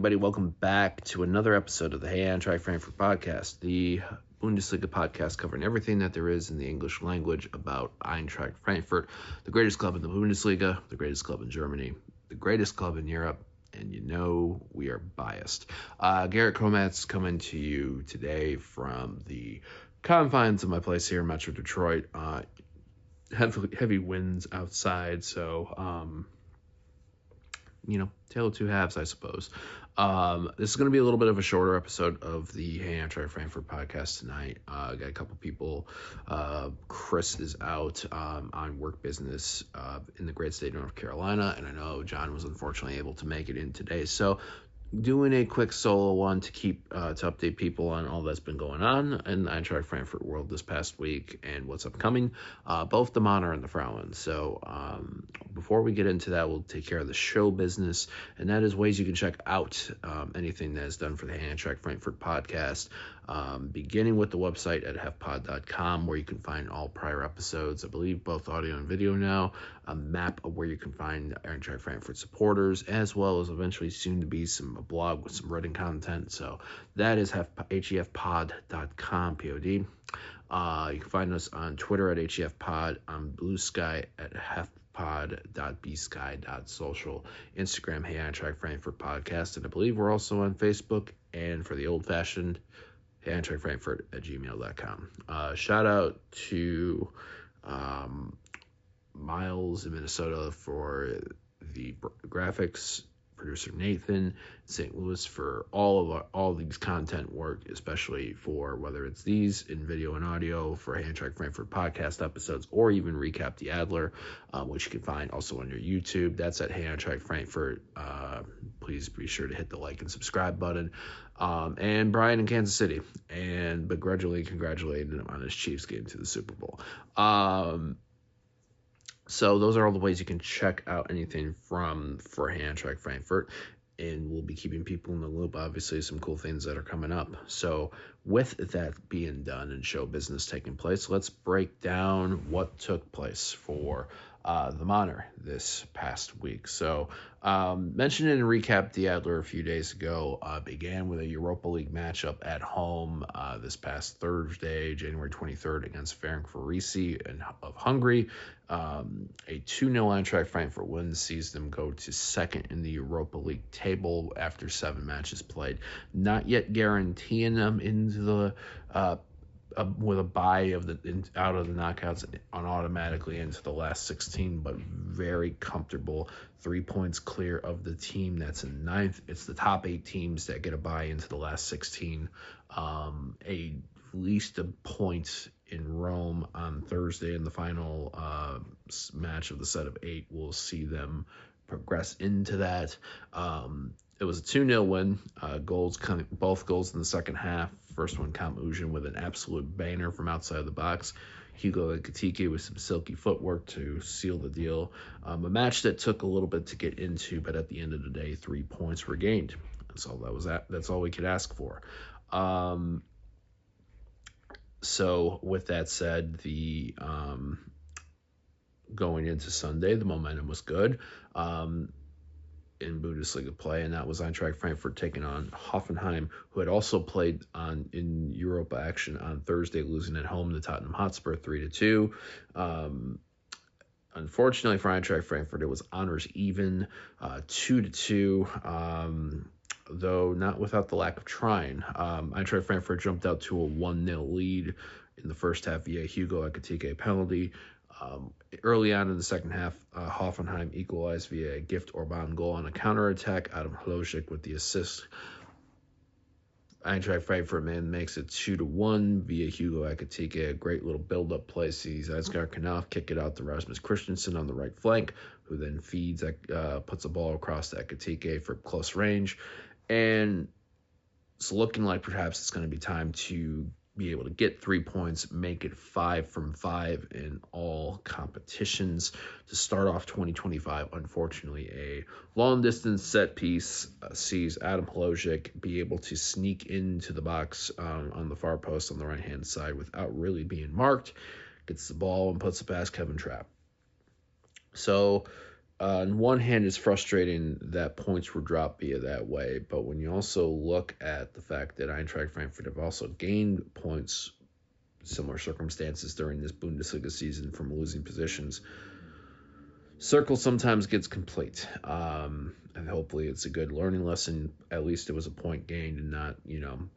everybody. Welcome back to another episode of the Hey Eintracht Frankfurt podcast, the Bundesliga podcast covering everything that there is in the English language about Eintracht Frankfurt, the greatest club in the Bundesliga, the greatest club in Germany, the greatest club in Europe, and you know we are biased. Garret coming to you today from the confines of my place here in Metro Detroit. Heavy winds outside, so tale of two halves, I suppose. This is going to be a little bit of a shorter episode of the Hey Eintracht Frankfurt podcast tonight. Got a couple people. Chris is out on work business in the great state of North Carolina, and I know John was unfortunately able to make it in today. So doing a quick solo one to keep to update people on all that's been going on in the Eintracht Frankfurt world this past week and what's upcoming, both the Männer and the Frauen. So before we get into that, we'll take care of the show business, and that is ways you can check out anything that is done for the Eintracht Frankfurt podcast, beginning with the website at hefpod.com, where you can find all prior episodes, I believe both audio and video now, a map of where you can find Eintracht Frankfurt supporters, as well as eventually soon to be a blog with some written content. So that is hefpod.com, P-O-D. You can find us on Twitter at HEFpod, on Blue Sky at hefpod.bsky.social, Instagram, Hey Eintracht Frankfurt Podcast, and I believe we're also on Facebook, and for the old-fashioned, Hey Eintracht Frankfurt at gmail.com. Shout out to Miles in Minnesota for the graphics, producer Nathan, St. Louis for all these content work, especially for whether it's these in video and audio for Eintracht Frankfurt podcast episodes, or even Recap the Adler, which you can find also on your YouTube. That's at Hey Eintracht Frankfurt. Please be sure to hit the like and subscribe button. And Brian in Kansas City, and begrudgingly congratulating him on his Chiefs getting to the Super Bowl. So those are all the ways you can check out anything for Eintracht Frankfurt, and we'll be keeping people in the loop. Obviously, some cool things that are coming up. So with that being done and show business taking place, let's break down what took place for the Männer this past week. So mentioned in Recap the Adler a few days ago, began with a Europa League matchup at home this past Thursday, January 23rd, against Ferencvárosi of Hungary. A 2-0 Eintracht Frankfurt win sees them go to second in the Europa League table after 7 matches played, not yet guaranteeing them into the with a bye out of the knockouts on automatically into the last 16, but very comfortable 3 points clear of the team that's in 9th. It's the top 8 teams that get a bye into the last 16. At least a point in Rome on Thursday in the final match of the set of 8 will see them progress into that. It was a 2-0 win. Both goals in the second half. First one, Kam Ujin with an absolute banger from outside of the box. Hugo Ekitike with some silky footwork to seal the deal. A match that took a little bit to get into, but at the end of the day, 3 points were gained. That's all we could ask for. So with that said, the going into Sunday, the momentum was good in Bundesliga play, and that was Eintracht Frankfurt taking on Hoffenheim, who had also played in Europa action on Thursday, losing at home to Tottenham Hotspur 3-2. Unfortunately for Eintracht Frankfurt, it was honors even, 2-2, though not without the lack of trying. Eintracht Frankfurt jumped out to a 1-0 lead in the first half via Hugo Ekitike penalty. Early on in the second half, Hoffenheim equalized via a Gift Orban goal on a counterattack. Adam Hlosiek with the assist. Eintracht Frankfurt makes it 2-1 via Hugo Ekitike. A great little build-up play sees Asgar Knopf kick it out to Rasmus Christensen on the right flank, who then puts a ball across to Ekitike for close range. And it's looking like perhaps it's going to be time to be able to get 3 points, make it 5 from 5 in all competitions to start off 2025. Unfortunately, a long-distance set piece sees Adam Hlosiek be able to sneak into the box on the far post on the right-hand side without really being marked, gets the ball and puts it past Kevin Trapp. So on one hand, it's frustrating that points were dropped via that way, but when you also look at the fact that Eintracht Frankfurt have also gained points, similar circumstances during this Bundesliga season from losing positions, circle sometimes gets complete. And hopefully it's a good learning lesson. At least it was a point gained and not,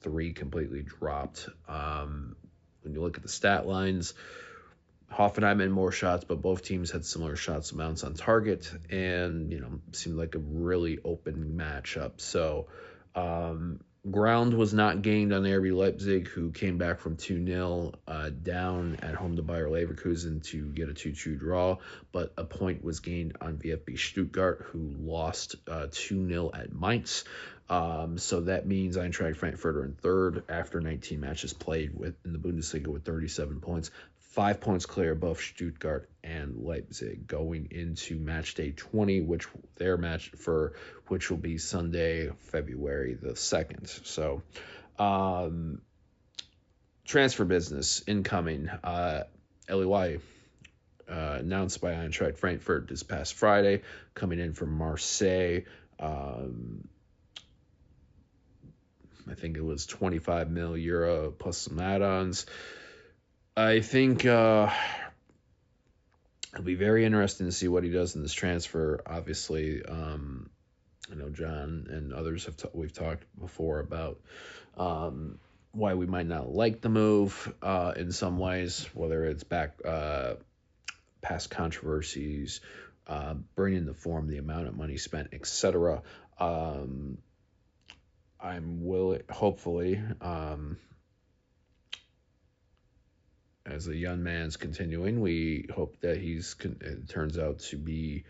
3 completely dropped. When you look at the stat lines, Hoffenheim had more shots, but both teams had similar shots amounts on target, and seemed like a really open matchup. So, ground was not gained on RB Leipzig, who came back from 2-0 down at home to Bayer Leverkusen to get a 2-2 draw, but a point was gained on VfB Stuttgart, who lost 2-0 at Mainz. So that means Eintracht Frankfurt are in third after 19 matches played in the Bundesliga with 37 points. 5 points clear above Stuttgart and Leipzig going into match day 20, which will be Sunday, February the 2nd. So, transfer business incoming. LEY announced by Eintracht Frankfurt this past Friday, coming in from Marseille. I think it was 25 million euro plus some add-ons. I think it'll be very interesting to see what he does in this transfer. Obviously, I know John and others we've talked before about why we might not like the move in some ways, whether it's past controversies, bringing the form, the amount of money spent, etc. I'm willing, hopefully, as the young man's continuing, we hope that it turns out to be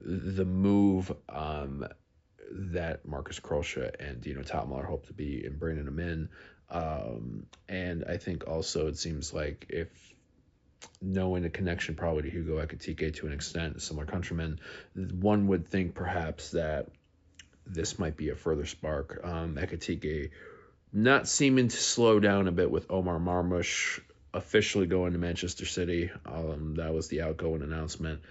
the move that Marcus Krosha and Dino Topmiller hope to be in bringing him in. And I think also it seems like, if knowing the connection probably to Hugo Ekitike to an extent, a similar countryman, one would think perhaps that this might be a further spark. Ekitike not seeming to slow down a bit with Omar Marmoush officially going to Manchester City. That was the outgoing announcement.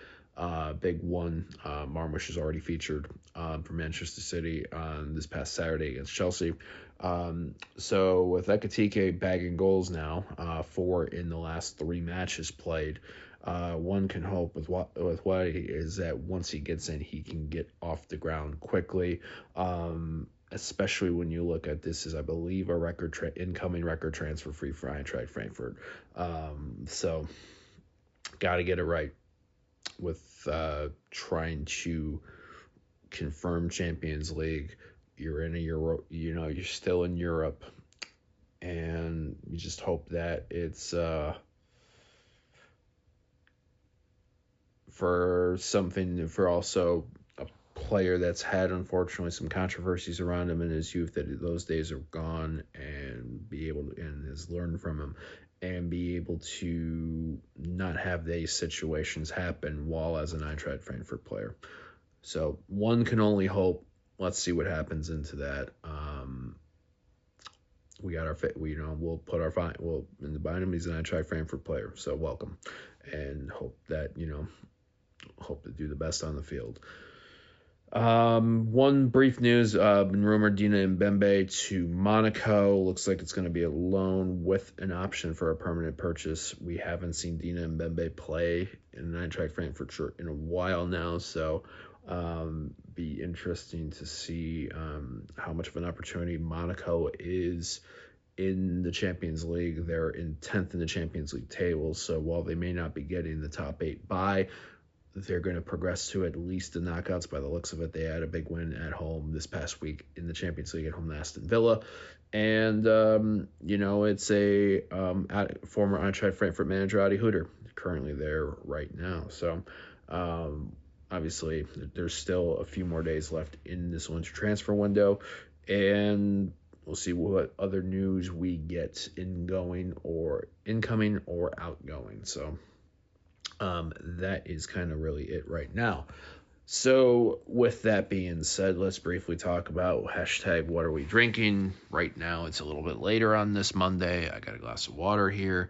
Big one. Marmoush is already featured for Manchester City on this past Saturday against Chelsea. So with Ekitike bagging goals now, 4 in the last 3 matches played, one can hope with what is that once he gets in, he can get off the ground quickly. Especially when you look at this as, I believe, a incoming record transfer fee for Eintracht Frankfurt. So got to get it right with trying to confirm Champions League. You're in a Euro, you're still in Europe, and you just hope that it's for also a player that's had, unfortunately, some controversies around him in his youth, that those days are gone, and has learned from him, and be able to not have these situations happen while as an Eintracht Frankfurt player. So one can only hope. Let's see what happens into that. We got we'll put our in the bottom. He's an Eintracht Frankfurt player, so welcome, and hope that hope to do the best on the field. One brief news, been rumored Dina Mbembe to Monaco. Looks like it's going to be a loan with an option for a permanent purchase. We haven't seen Dina Mbembe play in an Eintracht Frankfurt shirt in a while now, so be interesting to see how much of an opportunity Monaco is in the Champions League. They're in 10th in the Champions League table, so while they may not be getting the top 8 bye, they're going to progress to at least the knockouts by the looks of it. They had a big win at home this past week in the Champions League at home to Aston Villa. And, it's a former Eintracht Frankfurt manager, Adi Hutter, currently there right now. So, obviously, there's still a few more days left in this winter transfer window. And we'll see what other news we get incoming or outgoing. So, that is kind of really it right now. So with that being said, let's briefly talk about hashtag what are we drinking. Right now it's a little bit later on this Monday. I got a glass of water here.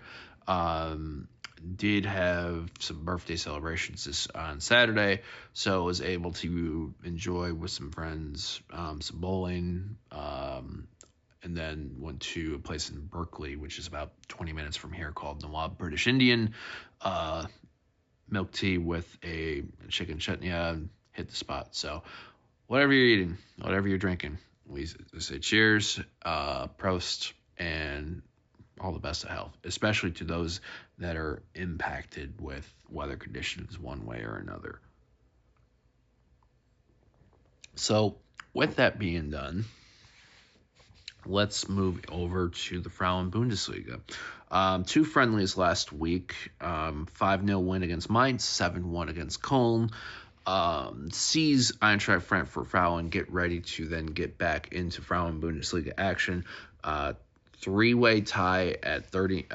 did have some birthday celebrations on Saturday, so I was able to enjoy with some friends some bowling, and then went to a place in Berkeley, which is about 20 minutes from here, called Nawab British Indian. Milk tea with a chicken chutney, hit the spot. So whatever you're eating, whatever you're drinking, we say cheers, prost, and all the best of health, especially to those that are impacted with weather conditions one way or another. So with that being done, let's move over to the Frauen Bundesliga. 2 friendlies last week. 5-0 win against Mainz, 7-1 against Köln. Sees Eintracht Frankfurt Frauen get ready to then get back into Frauen Bundesliga action. 3-way tie at 30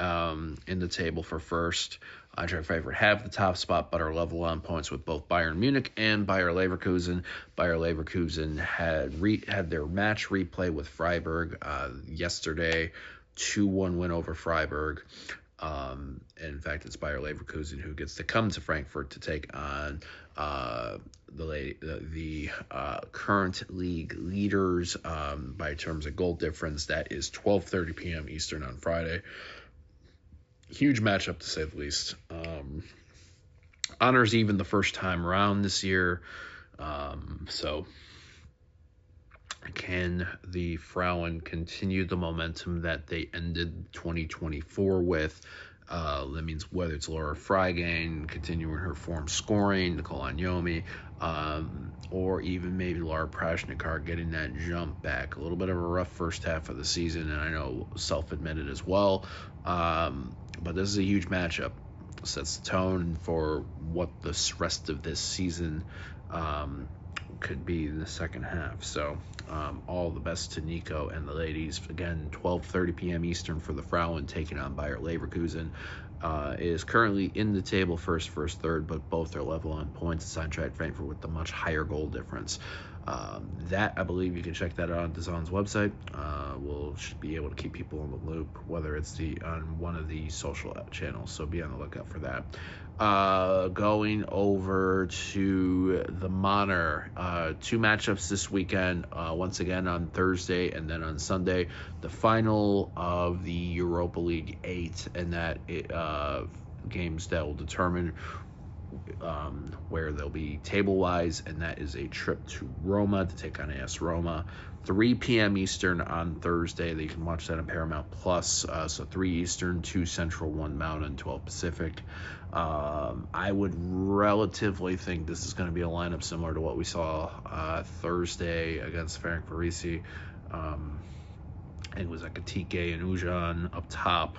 in the table for first. Eintracht Frankfurt have the top spot, but are level on points with both Bayern Munich and Bayer Leverkusen. Bayer Leverkusen had their match replay with Freiburg yesterday, 2-1 win over Freiburg. And in fact, it's Bayer Leverkusen who gets to come to Frankfurt to take on the current league leaders by terms of goal difference. That is 12:30 p.m. Eastern on Friday. Huge matchup, to say the least. Honors even the first time around this year. So can the Frauen continue the momentum that they ended 2024 with? That means whether it's Laura Freigang continuing her form scoring, Nicole Anyomi, or even maybe Laura Prashnikar getting that jump back. A little bit of a rough first half of the season, and I know self-admitted as well. But this is a huge matchup. Sets the tone for what the rest of this season could be in the second half. So all the best to Nico and the ladies. Again, 12:30 p.m. Eastern for the Frauen taking on Bayer Leverkusen. Is currently in the table first, third, but both are level on points. It's Eintracht Frankfurt with the much higher goal difference. That, I believe you can check that out on DAZN's website. We'll should be able to keep people in the loop, whether it's on one of the social channels, so be on the lookout for that. Going over to the Monitor, 2 matchups this weekend, once again on Thursday and then on Sunday, the final of the Europa League 8, and that games that will determine where they'll be table-wise, and that is a trip to Roma to take on AS Roma. 3 p.m. Eastern on Thursday. You can watch that on Paramount Plus. So 3 Eastern, 2 Central, 1 Mountain, 12 Pacific. I would relatively think this is going to be a lineup similar to what we saw Thursday against Ferencvárosi. It was like a TK and Ujan up top.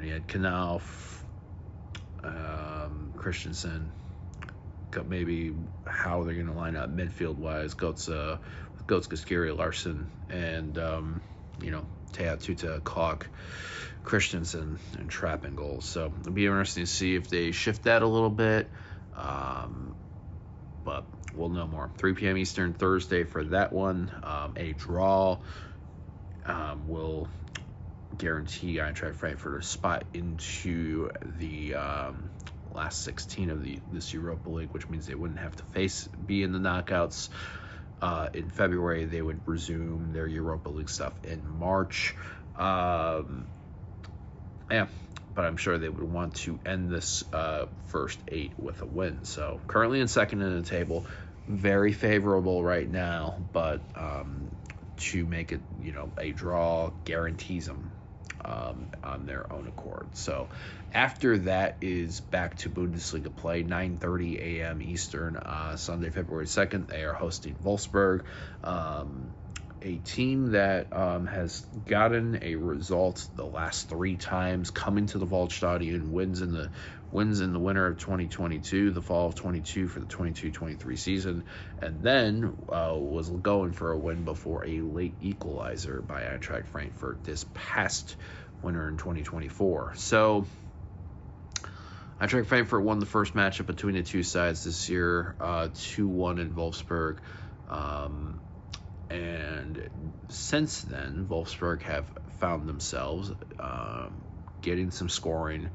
You had Knauf, Christensen, maybe how they're going to line up midfield-wise. Götze, Skiri, Larson, and, Tea Tuta, Kalk, Christensen, and Trapp in goals. So it'll be interesting to see if they shift that a little bit, but we'll know more. 3 p.m. Eastern Thursday for that one. A draw will guarantee Eintracht Frankfurt a spot into the last 16 of this Europa League, which means they wouldn't have to be in the knockouts in February. They would resume their Europa League stuff in March. But I'm sure they would want to end this first 8 with a win. So currently in second in the table, very favorable right now, but to make it, a draw guarantees them on their own accord. So after that is back to Bundesliga play, 9:30 a.m. Eastern, Sunday, February 2nd. They are hosting Wolfsburg, a team that has gotten a result the last 3 times, coming to the Waldstadion, wins in the winter of 2022, the fall of 22 for the 22-23 season, and then was going for a win before a late equalizer by Eintracht Frankfurt this past winter in 2024. So Eintracht Frankfurt won the first matchup between the two sides this year, 2-1 in Wolfsburg. And since then, Wolfsburg have found themselves getting some scoring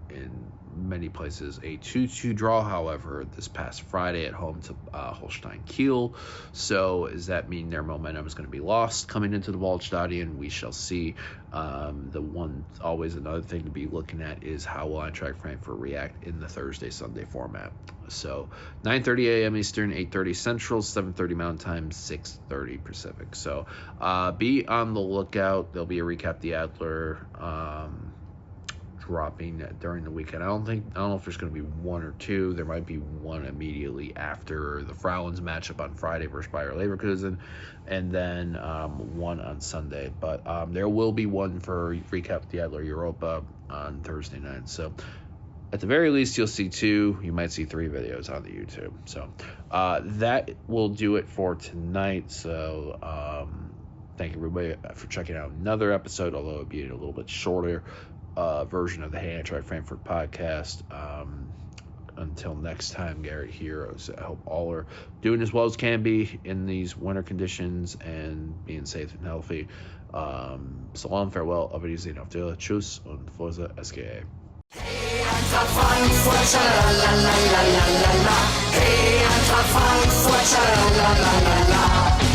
in many places. A 2-2 draw, however, this past Friday at home to Holstein Kiel. So does that mean their momentum is going to be lost coming into the Waldstadion? We shall see. Always another thing to be looking at is how will Eintracht Frankfurt react in the Thursday-Sunday format. So 9:30 a.m. Eastern, 8:30 Central, 7:30 Mountain Time, 6:30 Pacific. So be on the lookout. There'll be a recap the Adler dropping during the weekend. I don't know if there's going to be one or two. There might be one immediately after the Frauen's matchup on Friday versus Bayer Leverkusen, and then one on Sunday. But there will be one for recap the Adler Europa on Thursday night. So at the very least, you'll see two. You might see three videos on the YouTube. So that will do it for tonight. So thank you everybody for checking out another episode, although it'll be a little bit shorter version of the Hey Eintracht Frankfurt podcast. Until next time, Garret here. I hope all are doing as well as can be in these winter conditions and being safe and healthy. Salam, farewell, auf Wiedersehen, auf Wiedersehen, tschüss und Fórza SGE. Hey, Eintracht Frankfurt, la la la la la la la. Hey, Eintracht Frankfurt, la la la la la.